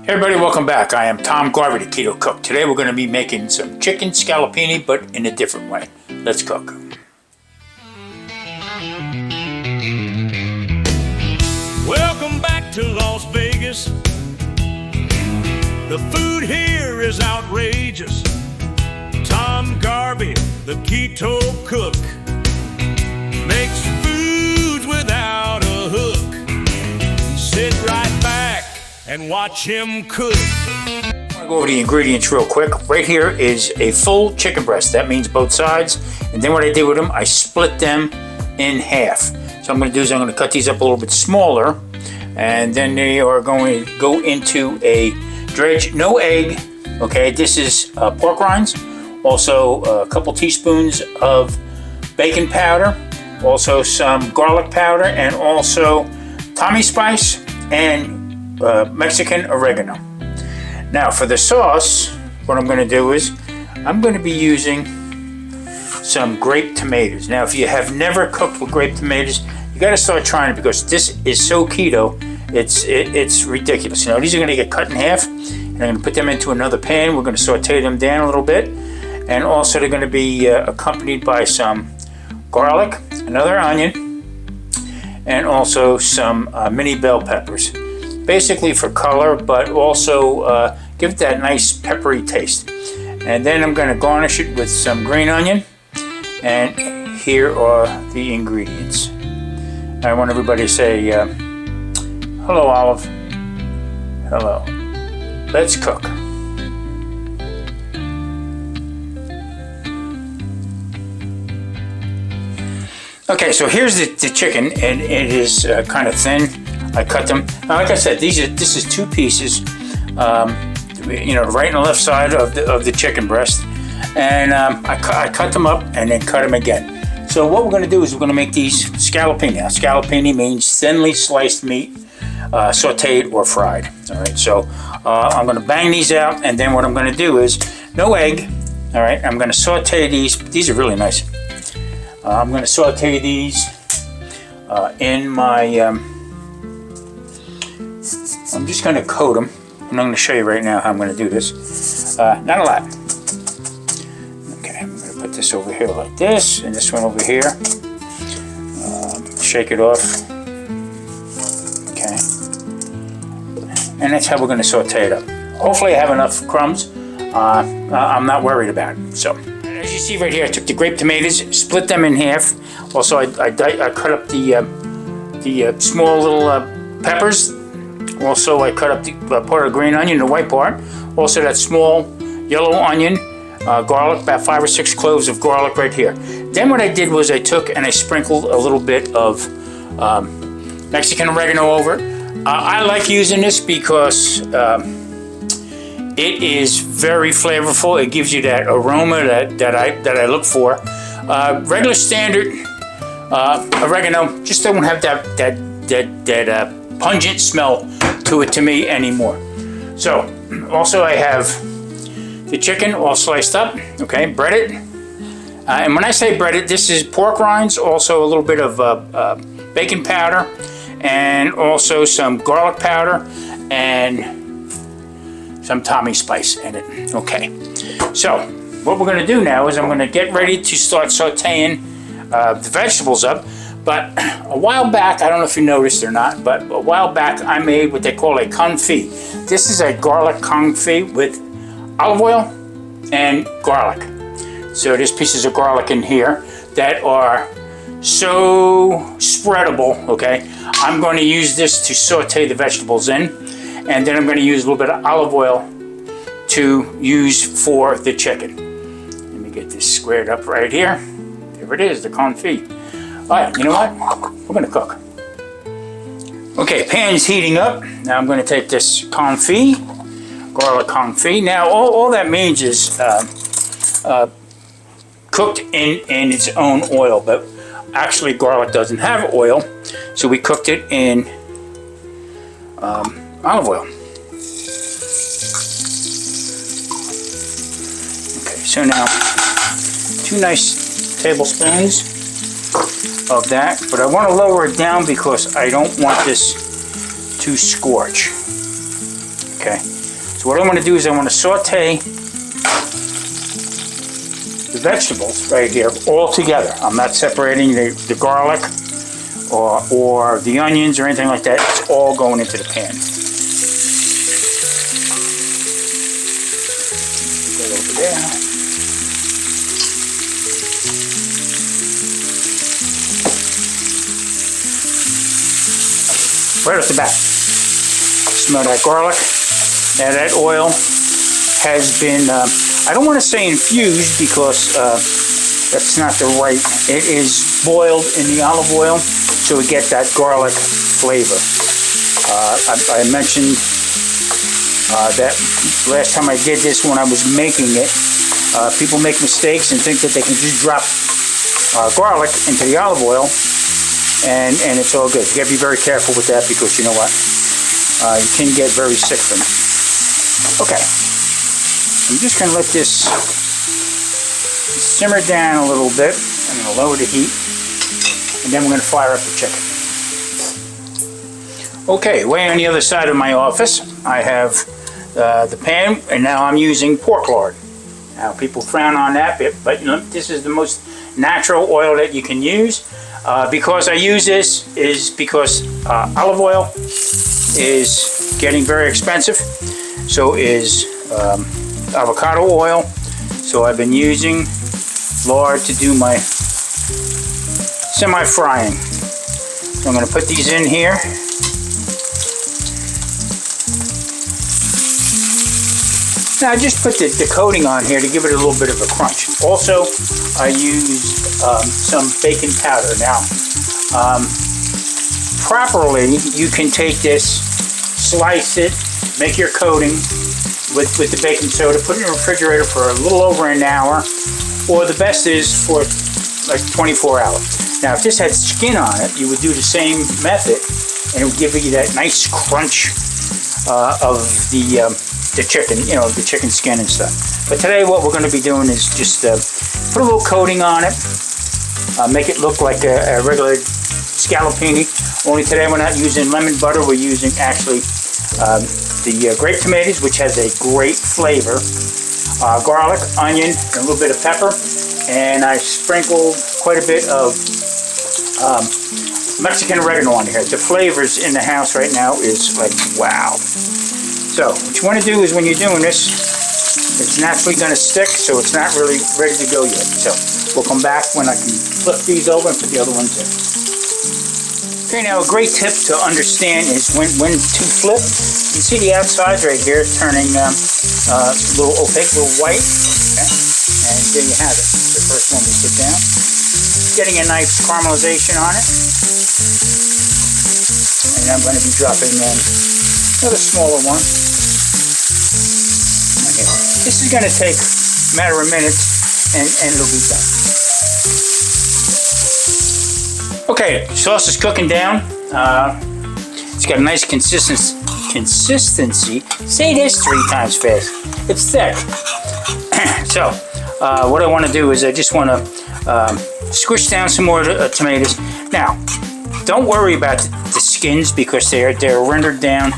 Hey everybody, welcome back. I am Tom Garvey, the Keto Cook. Today we're going to be making some chicken scallopini, but in a different way. Let's cook. Welcome back to Las Vegas. The food here is outrageous. Tom Garvey, the Keto Cook, makes foods without a hook. Sit right back and watch him cook. I'm going to go over the ingredients real quick. Right here is a full chicken breast. That means both sides. And then what I did with them, I split them in half. So what I'm going to do is I'm going to cut these up a little bit smaller. And then they are going to go into a dredge. No egg. Okay, this is pork rinds. Also a couple teaspoons of bacon powder. Also some garlic powder. And also Tommy spice and Mexican oregano. Now for the sauce, what I'm going to do is I'm going to be using some grape tomatoes. Now if you have never cooked with grape tomatoes, you got to start trying it because this is so keto, it's ridiculous. You know, these are going to get cut in half, and I'm going to put them into another pan. We're going to saute them down a little bit, and also they're going to be accompanied by some garlic, another onion, and also some mini bell peppers. Basically for color, but also give it that nice peppery taste. And then I'm going to garnish it with some green onion. And here are the ingredients. I want everybody to say, hello, Olive. Hello. Let's cook. Okay, so here's the chicken, and it is kind of thin. I cut them. Now, like I said, this is two pieces, you know, the right and the left side of the chicken breast, and I cut them up and then cut them again. So what we're going to do is we're going to make these scallopini. Now, scallopini means thinly sliced meat, sautéed or fried. All right, so I'm going to bang these out, and then what I'm going to do is no egg. All right, I'm going to saute these. These are really nice. I'm going to saute these in my. I'm just going to coat them, and I'm going to show you right now how I'm going to do this. Not a lot. Okay, I'm going to put this over here like this, and this one over here. Shake it off. Okay. And that's how we're going to saute it up. Hopefully I have enough crumbs. I'm not worried about it. So, as you see right here, I took the grape tomatoes, split them in half. Also, I cut up the small little peppers. Also, I cut up the part of the green onion, the white part. Also, that small yellow onion, garlic, about 5 or 6 cloves of garlic right here. Then what I did was I took and I sprinkled a little bit of Mexican oregano over it. I like using this because it is very flavorful. It gives you that aroma that I look for. Regular standard oregano just don't have that pungent smell to it to me anymore. So also I have the chicken all sliced up, okay, breaded. And when I say breaded, this is pork rinds, also a little bit of bacon powder, and also some garlic powder and some Tommy spice in it. Okay, so what we're going to do now is I'm going to get ready to start sauteing the vegetables up. But a while back, I don't know if you noticed or not, but a while back I made what they call a confit. This is a garlic confit with olive oil and garlic. So there's pieces of garlic in here that are so spreadable, okay? I'm going to use this to saute the vegetables in, and then I'm going to use a little bit of olive oil to use for the chicken. Let me get this squared up right here. There it is, the confit. All right, you know what? We're going to cook. Okay, pan's heating up. Now I'm going to take this confit, garlic confit. Now all that means is cooked in its own oil, but actually garlic doesn't have oil, so we cooked it in olive oil. Okay, so now 2 nice tablespoons of that, but I want to lower it down because I don't want this to scorch. Okay, so what I want to do is I want to saute the vegetables right here all together. I'm not separating the garlic or the onions or anything like that. It's all going into the pan. Put that over there. Right off the bat, smell that garlic. Now that oil has been, I don't want to say infused because that's not the right, it is boiled in the olive oil so we get that garlic flavor. I mentioned that last time I did this when I was making it, people make mistakes and think that they can just drop garlic into the olive oil and it's all good. You gotta be very careful with that because you know what? You can get very sick from it. Okay, I'm just gonna let this simmer down a little bit. I'm gonna lower the heat and then we're gonna fire up the chicken. Okay, way on the other side of my office, I have the pan and now I'm using pork lard. Now people frown on that bit, but you know, this is the most natural oil that you can use. Because I use this is because olive oil is getting very expensive. So is avocado oil. So I've been using lard to do my semi-frying. So I'm going to put these in here. Now I just put the coating on here to give it a little bit of a crunch. Also, I used some bacon powder. Now, properly, you can take this, slice it, make your coating with the baking soda, put it in the refrigerator for a little over an hour, or the best is for like 24 hours. Now, if this had skin on it, you would do the same method, and it would give you that nice crunch of the chicken, you know, the chicken skin and stuff. But today what we're going to be doing is just put a little coating on it, make it look like a regular scallopini. Only today we're not using lemon butter, we're using actually the grape tomatoes, which has a great flavor, garlic, onion, and a little bit of pepper, and I sprinkled quite a bit of Mexican oregano on here. The flavors in the house right now is like wow. So what you want to do is when you're doing this, it's naturally going to stick, so it's not really ready to go yet. So we'll come back when I can flip these over and put the other ones in. Okay, now a great tip to understand is when to flip. You can see the outsides right here turning a little opaque, a little white. Okay? And there you have it. The first one we put down. Getting a nice caramelization on it. And I'm going to be dropping in another smaller one. This is going to take a matter of minutes and it'll be done. Okay, sauce is cooking down. It's got a nice consistency. Say this 3 times fast. It's thick. So, what I want to do is I just want to squish down some more tomatoes. Now, don't worry about the skins because they're rendered down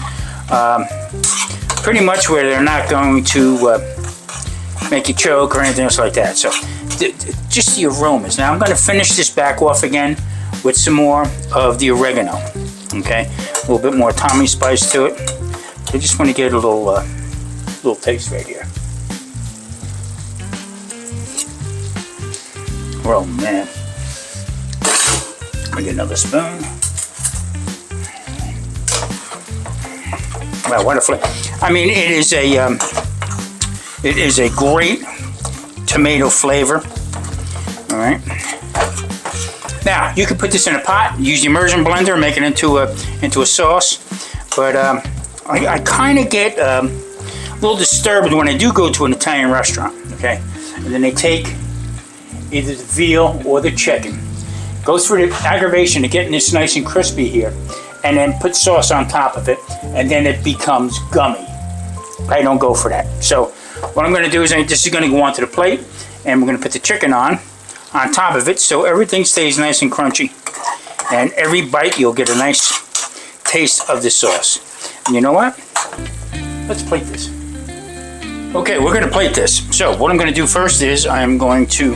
pretty much where they're not going to make you choke or anything else like that. So just the aromas. Now I'm going to finish this back off again with some more of the oregano. Okay, a little bit more Tommy spice to it. I just want to get a little taste right here. Oh man, let me get another spoon. Wow, what a flavor! I mean, it is a great tomato flavor. All right. Now you can put this in a pot, use the immersion blender, make it into a sauce. But I kind of get a little disturbed when I do go to an Italian restaurant. Okay, and then they take either the veal or the chicken, go through the aggravation of getting this nice and crispy here, and then put sauce on top of it, and then it becomes gummy. I don't go for that. So what I'm going to do is this is going to go onto the plate, and we're going to put the chicken on top of it so everything stays nice and crunchy. And every bite you'll get a nice taste of the sauce. And you know what? Let's plate this. Okay, we're going to plate this. So what I'm going to do first is I'm going to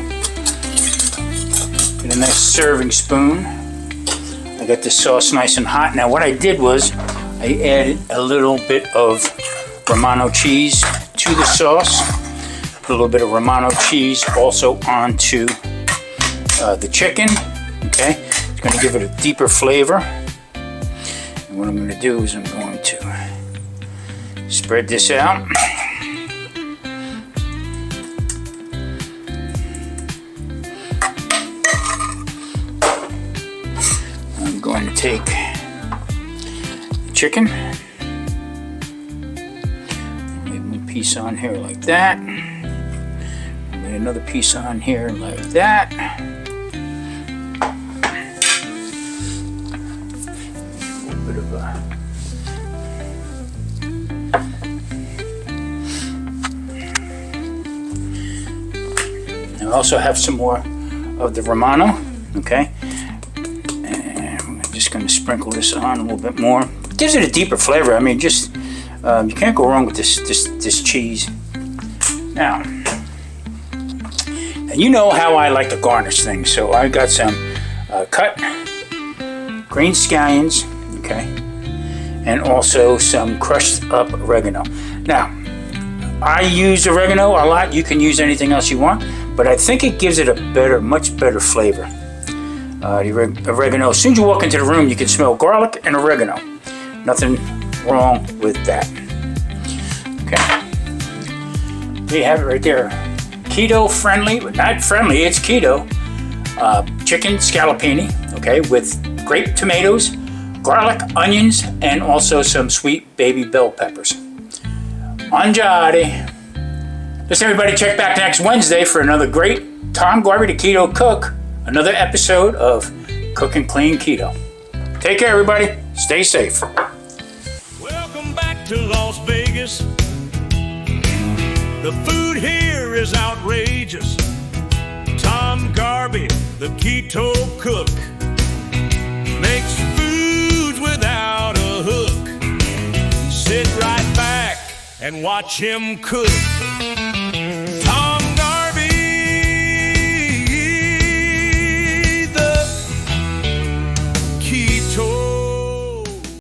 get a nice serving spoon. I got this sauce nice and hot. Now what I did was I added a little bit of Romano cheese to the sauce. A little bit of Romano cheese also onto the chicken. Okay, it's going to give it a deeper flavor. And what I'm going to do is I'm going to spread this out. I'm going to take the chicken, lay one piece on here like that, lay another piece on here like that. I also have some more of the Romano, okay? And I'm just going to sprinkle this on a little bit more. It gives it a deeper flavor. I mean, just you can't go wrong with this cheese. Now, and you know how I like to garnish things, so I got some cut green scallions, okay, and also some crushed up oregano. Now, I use oregano a lot. You can use anything else you want, but I think it gives it a much better flavor. The oregano, as soon as you walk into the room, you can smell garlic and oregano. Nothing wrong with that. Okay, there you have it right there. Keto friendly, but not friendly, it's keto. Chicken scallopini, okay, with grape tomatoes, garlic, onions, and also some sweet baby bell peppers. Mangiare. Listen, everybody, check back next Wednesday for another great Tom Garvey, the Keto Cook, another episode of Cooking Clean Keto. Take care, everybody. Stay safe. Welcome back to Las Vegas. The food here is outrageous. Tom Garvey, the Keto Cook, makes foods without a hook. Sit right back and watch him cook.